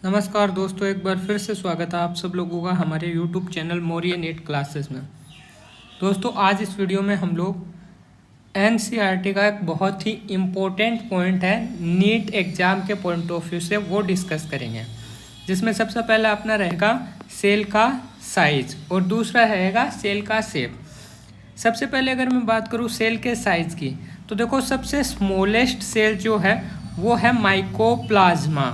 नमस्कार दोस्तों, एक बार फिर से स्वागत है आप सब लोगों का हमारे YouTube channel Maurya NEET classes में। दोस्तों, आज इस वीडियो में हम लोग NCERT का एक बहुत ही इम्पोर्टेंट पॉइंट है नीट एग्ज़ाम के पॉइंट ऑफ व्यू से, वो डिस्कस करेंगे। जिसमें सबसे पहला अपना रहेगा सेल का साइज और दूसरा रहेगा सेल का शेप। सबसे पहले अगर मैं बात करूँ सेल के साइज़ की, तो देखो सबसे स्मॉलेस्ट सेल जो है वो है माइकोप्लाज्मा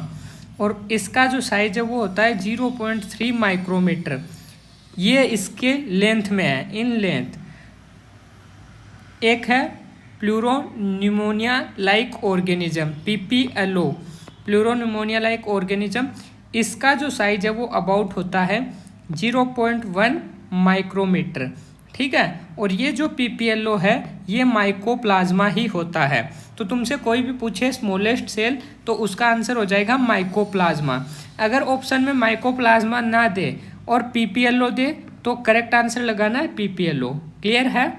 और इसका जो साइज है वो होता है 0.3 माइक्रोमीटर। ये इसके लेंथ में है, इन लेंथ। एक है pleuropneumonia like organism, PPLO, pleuropneumonia like organism. इसका जो साइज है वो अबाउट होता है 0.1 माइक्रोमीटर। ठीक है, और ये जो PPLO है ये माइकोप्लाज्मा ही होता है। तो तुमसे कोई भी पूछे स्मॉलेस्ट सेल तो उसका आंसर हो जाएगा माइकोप्लाज्मा। अगर ऑप्शन में माइकोप्लाज्मा ना दे और PPLO दे तो करेक्ट आंसर लगाना है PPLO। क्लियर है?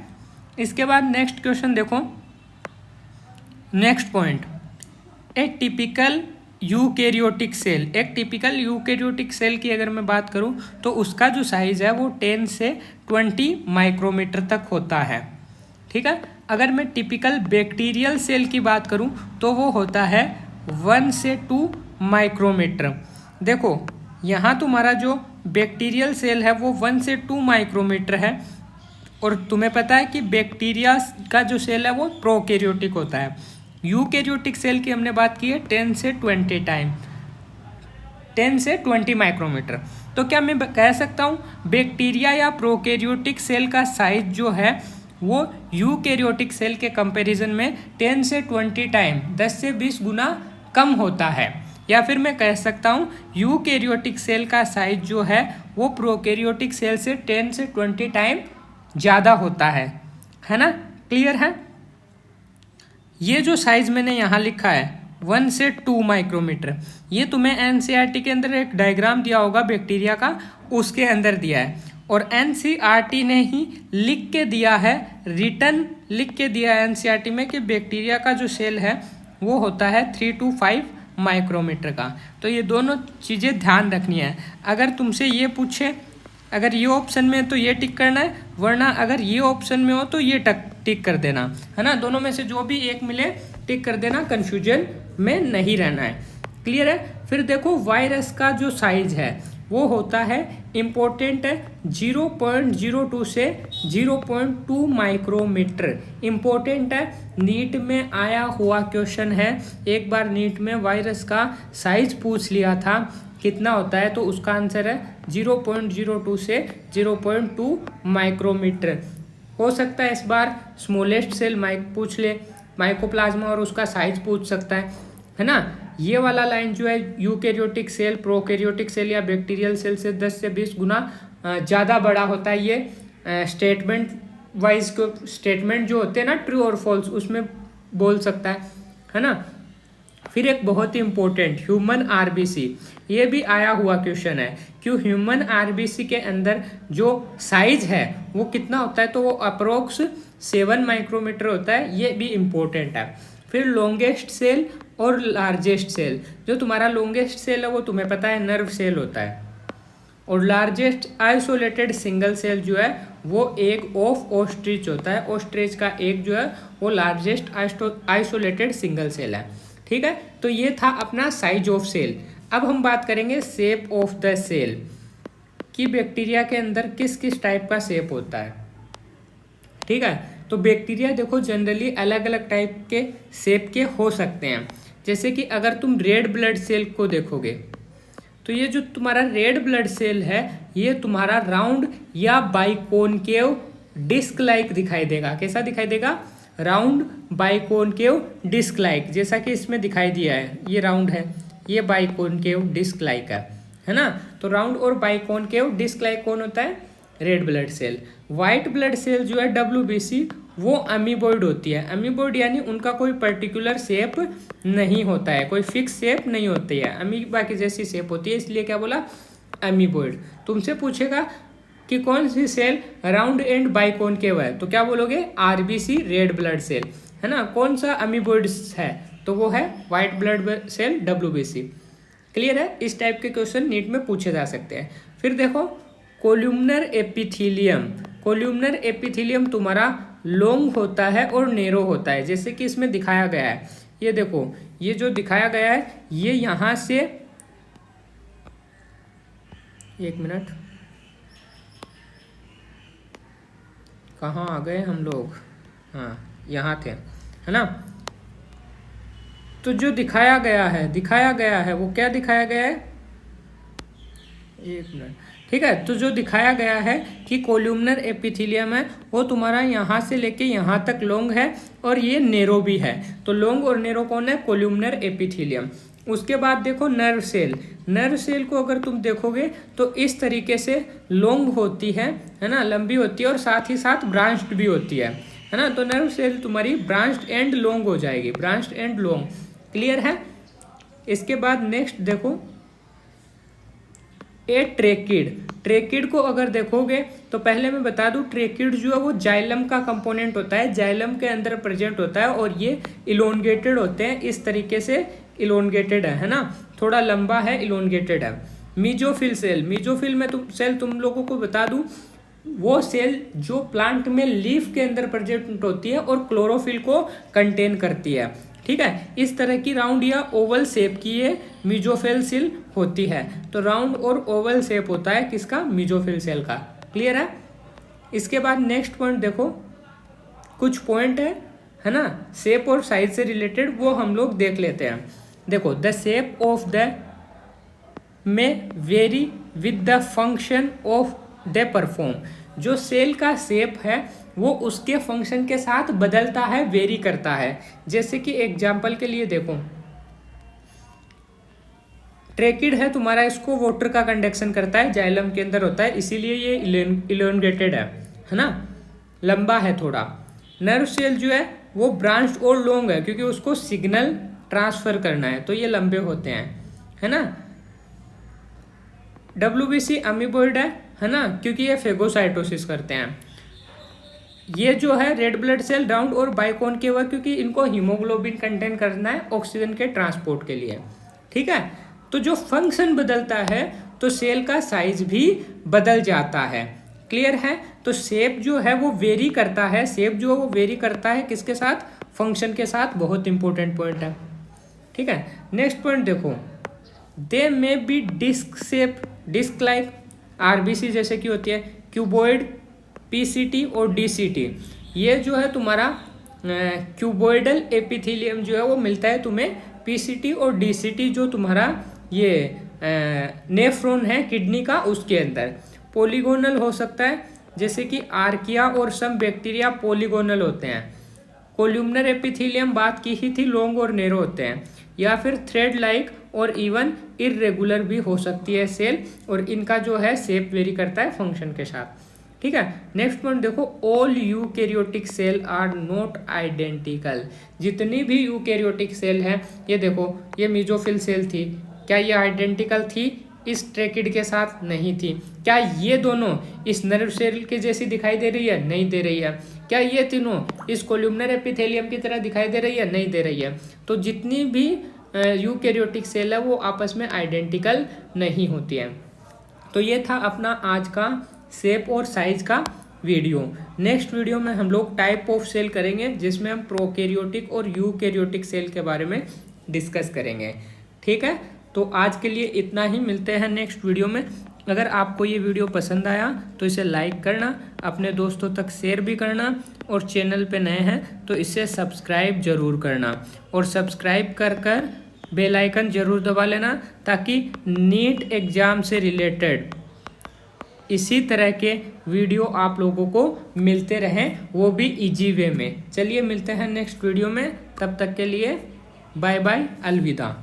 इसके बाद नेक्स्ट क्वेश्चन देखो, नेक्स्ट पॉइंट, एक टिपिकल यूकैरियोटिक सेल। एक टिपिकल यूकैरियोटिक सेल की अगर मैं बात करूं तो उसका जो साइज है वो 10 से 20 माइक्रोमीटर तक होता है। ठीक है, अगर मैं टिपिकल बैक्टीरियल सेल की बात करूं तो वो होता है 1 से 2 माइक्रोमीटर। देखो यहाँ तुम्हारा जो बैक्टीरियल सेल है वो 1 से 2 माइक्रोमीटर है और तुम्हें पता है कि बैक्टीरिया का जो सेल है वो प्रोकैरियोटिक होता है। यूकैरियोटिक सेल की हमने बात की है 10 से 20 टाइम, 10 से 20 माइक्रोमीटर। तो क्या मैं कह सकता हूँ बैक्टीरिया या प्रोकैरियोटिक सेल का साइज जो है वो यूकैरियोटिक सेल के कंपैरिजन में 10 से 20 टाइम, 10 से 20 गुना कम होता है। या फिर मैं कह सकता हूँ यूकैरियोटिक सेल का साइज जो है वो प्रोकैरियोटिक सेल से 10 से 20 टाइम ज़्यादा होता है ना? क्लियर है? ये जो साइज मैंने यहाँ लिखा है 1 से 2 माइक्रोमीटर, ये तुम्हें NCERT के अंदर एक डायग्राम दिया होगा बैक्टीरिया का, उसके अंदर दिया है। और NCERT ने ही लिख के दिया है, रिटर्न लिख के दिया है NCERT में कि बैक्टीरिया का जो सेल है वो होता है 3 to 5 माइक्रोमीटर का। तो ये दोनों चीज़ें ध्यान रखनी है। अगर तुमसे ये पूछे, अगर ये ऑप्शन में है तो ये टिक करना है, वरना अगर ये ऑप्शन में हो तो ये टिक कर देना है ना। दोनों में से जो भी एक मिले टिक कर देना, कंफ्यूजन में नहीं रहना है। क्लियर है? फिर देखो वायरस का जो साइज है वो होता है, इम्पोर्टेंट है, 0.02 से 0.2 माइक्रोमीटर। इम्पोर्टेंट है, नीट में आया हुआ क्वेश्चन है। एक बार नीट में वायरस का साइज पूछ लिया था कितना होता है, तो उसका आंसर है 0.02 से 0.2 माइक्रोमीटर। हो सकता है इस बार स्मॉलेस्ट सेल पूछ ले माइकोप्लाज्मा और उसका साइज पूछ सकता है ना। ये वाला लाइन जो है यूकैरियोटिक सेल, प्रोकैरियोटिक सेल या बैक्टीरियल सेल से 10 से 20 गुना ज़्यादा बड़ा होता है। ये स्टेटमेंट वाइज को स्टेटमेंट जो होते हैं ना, ट्रू और फॉल्स, उसमें बोल सकता है ना। फिर एक बहुत ही इंपॉर्टेंट ह्यूमन RBC, ये भी आया हुआ क्वेश्चन है कि ह्यूमन RBC के अंदर जो साइज है वो कितना होता है, तो वो अप्रोक्स 7 माइक्रोमीटर होता है। ये भी इम्पोर्टेंट है। फिर लॉन्गेस्ट सेल और लार्जेस्ट सेल, जो तुम्हारा लॉन्गेस्ट सेल है वो तुम्हें पता है नर्व सेल होता है, और लार्जेस्ट आइसोलेटेड सिंगल सेल जो है वो एग ऑफ ऑस्ट्रिच होता है। ऑस्ट्रिच का एग जो है वो लार्जेस्ट आइसोलेटेड सिंगल सेल है। ठीक है, तो ये था अपना साइज ऑफ सेल। अब हम बात करेंगे शेप ऑफ द सेल, कि बैक्टीरिया के अंदर किस किस टाइप का शेप होता है। ठीक है, तो बैक्टीरिया देखो जनरली अलग अलग टाइप के शेप के हो सकते हैं। जैसे कि अगर तुम रेड ब्लड सेल को देखोगे तो ये जो तुम्हारा रेड ब्लड सेल है ये तुम्हारा राउंड या बाइकोनकेव डिस्क लाइक दिखाई देगा। कैसा दिखाई देगा? राउंड बाइकोनकेव डिस्क लाइक, जैसा कि इसमें दिखाई दिया है। ये राउंड है, ये बाइकोनकेव डिस्क लाइक है ना। तो राउंड और बाइकोनकेव डिस्क लाइक कौन होता है? Red blood cell. White blood cell जो है WBC, वो अमीबॉइड होती है। अमीबॉइड यानी उनका कोई पर्टिकुलर शेप नहीं होता है, कोई फिक्स शेप नहीं होती है, अमीबा की जैसी शेप होती है, इसलिए क्या बोला? अमीबॉइड। तुमसे पूछेगा कि कौन सी सेल राउंड एंड बाइकोनकेव है, तो क्या बोलोगे? RBC, रेड ब्लड सेल, है ना। कौन सा अमीबॉइड है, तो वो है white blood cell WBC। Clear है? इस टाइप के क्वेश्चन नीट में पूछे जा सकते हैं। फिर देखो कोल्यूमनर एपिथीलियम। कोल्यूमनर एपिथीलियम तुम्हारा लॉन्ग होता है और नैरो होता है, जैसे कि इसमें दिखाया गया है। ये देखो, ये जो दिखाया गया है ये यहाँ से, एक मिनट, कहाँ आ गए हम लोग, हाँ यहाँ थे, है ना। तो जो दिखाया गया है वो क्या दिखाया गया है, एक मिनट, ठीक है। तो जो दिखाया गया है कि कोल्यूमनर एपिथेलियम है वो तुम्हारा यहाँ से लेके यहाँ तक लॉन्ग है और ये नेरो भी है। तो लॉन्ग और नेरो कौन है, कोल्यूमनर एपिथेलियम। उसके बाद देखो नर्व सेल। नर्व सेल को अगर तुम देखोगे तो इस तरीके से लॉन्ग होती है ना, लंबी होती है और साथ ही साथ ब्रांच्ड भी होती है ना। तो नर्व सेल तुम्हारी ब्रांच्ड एंड लॉन्ग हो जाएगी, ब्रांच्ड एंड लॉन्ग। क्लियर है? इसके बाद नेक्स्ट देखो ए ट्रेकिड। ट्रेकिड को अगर देखोगे तो पहले मैं बता दूं, ट्रेकिड जो है वो जाइलम का कंपोनेंट होता है, जाइलम के अंदर प्रेजेंट होता है और ये इलोंगेटेड होते हैं, इस तरीके से इलोंगेटेड है ना, थोड़ा लंबा है, इलोंगेटेड है। मीजोफिल सेल, मीजोफिल में तुम लोगों को बता दूं वो सेल जो प्लांट में लीफ के अंदर प्रेजेंट होती है और क्लोरोफिल को कंटेन करती है, ठीक है। इस तरह की राउंड या ओवल शेप की ये मीजोफिल सेल होती है। तो राउंड और ओवल शेप होता है किसका, मीजोफिल सेल का। क्लियर है? इसके बाद नेक्स्ट पॉइंट देखो, कुछ पॉइंट है ना शेप और साइज से रिलेटेड, वो हम लोग देख लेते हैं। देखो द शेप ऑफ द में very with the function of the perform. जो सेल का शेप है वो उसके फंक्शन के साथ बदलता है, वेरी करता है। जैसे कि एग्जाम्पल के लिए देखो, ट्रेकिड है तुम्हारा, इसको वाटर का कंडक्शन करता है, जाइलम के अंदर होता है, इसीलिए ये इलोंगेटेड है ना, लंबा है थोड़ा। नर्व सेल जो है वो ब्रांच्ड और लॉन्ग है क्योंकि उसको सिग्नल ट्रांसफर करना है, तो ये लंबे होते हैं, है ना। WBC अमीबोइड है ना, क्योंकि ये फेगोसाइटोसिस करते हैं। ये जो है रेड ब्लड सेल राउंड और बाइकॉनकेव है क्योंकि इनको हीमोग्लोबिन कंटेन करना है ऑक्सीजन के ट्रांसपोर्ट के लिए, ठीक है। तो जो फंक्शन बदलता है तो सेल का साइज भी बदल जाता है। क्लियर है? तो शेप जो है वो वेरी करता है, शेप जो है वो वेरी करता है किसके साथ, फंक्शन के साथ। बहुत इंपॉर्टेंट पॉइंट है, ठीक है। नेक्स्ट पॉइंट देखो, they may be disc shape, disc like RBC जैसे की होती है, क्यूबॉइड, PCT और DCT। ये जो है तुम्हारा क्यूबॉइडल एपिथेलियम जो है वो मिलता है तुम्हें PCT और DCT जो तुम्हारा ये नेफ्रॉन है किडनी का, उसके अंदर। पॉलीगोनल हो सकता है जैसे कि आर्किया और सम बैक्टीरिया पॉलीगोनल होते हैं। कोल्यूमनर एपिथेलियम बात की ही थी, लॉन्ग और नैरो होते हैं। या फिर थ्रेड लाइक और इवन इरेगुलर भी हो सकती है सेल, और इनका जो है शेप वेरी करता है फंक्शन के साथ, ठीक है। नेक्स्ट पॉइंट देखो, all eukaryotic cell are not identical. जितनी भी यूकैरियोटिक सेल है, ये देखो ये मीजोफिल सेल थी, क्या ये आइडेंटिकल थी इस ट्रेकिड के साथ? नहीं थी। क्या ये दोनों इस नर्व सेल के जैसी दिखाई दे रही है? नहीं दे रही है। क्या ये तीनों इस कोल्यूमनर एपिथेलियम की तरह दिखाई दे रही है? नहीं दे रही है। तो जितनी भी यूकैरियोटिक सेल है वो आपस में आइडेंटिकल नहीं होती है। तो ये था अपना आज का शेप और साइज का वीडियो। नेक्स्ट वीडियो में हम लोग टाइप ऑफ सेल करेंगे जिसमें हम प्रोकैरियोटिक और यूकैरियोटिक सेल के बारे में डिस्कस करेंगे, ठीक है। तो आज के लिए इतना ही, मिलते हैं नेक्स्ट वीडियो में। अगर आपको ये वीडियो पसंद आया तो इसे लाइक करना, अपने दोस्तों तक शेयर भी करना, और चैनल पे नए हैं तो इसे सब्सक्राइब जरूर करना, और सब्सक्राइब कर बेल आइकन जरूर दबा लेना ताकि नीट एग्ज़ाम से रिलेटेड इसी तरह के वीडियो आप लोगों को मिलते रहें, वो भी इजी वे में। चलिए मिलते हैं नेक्स्ट वीडियो में, तब तक के लिए बाय बाय, अलविदा।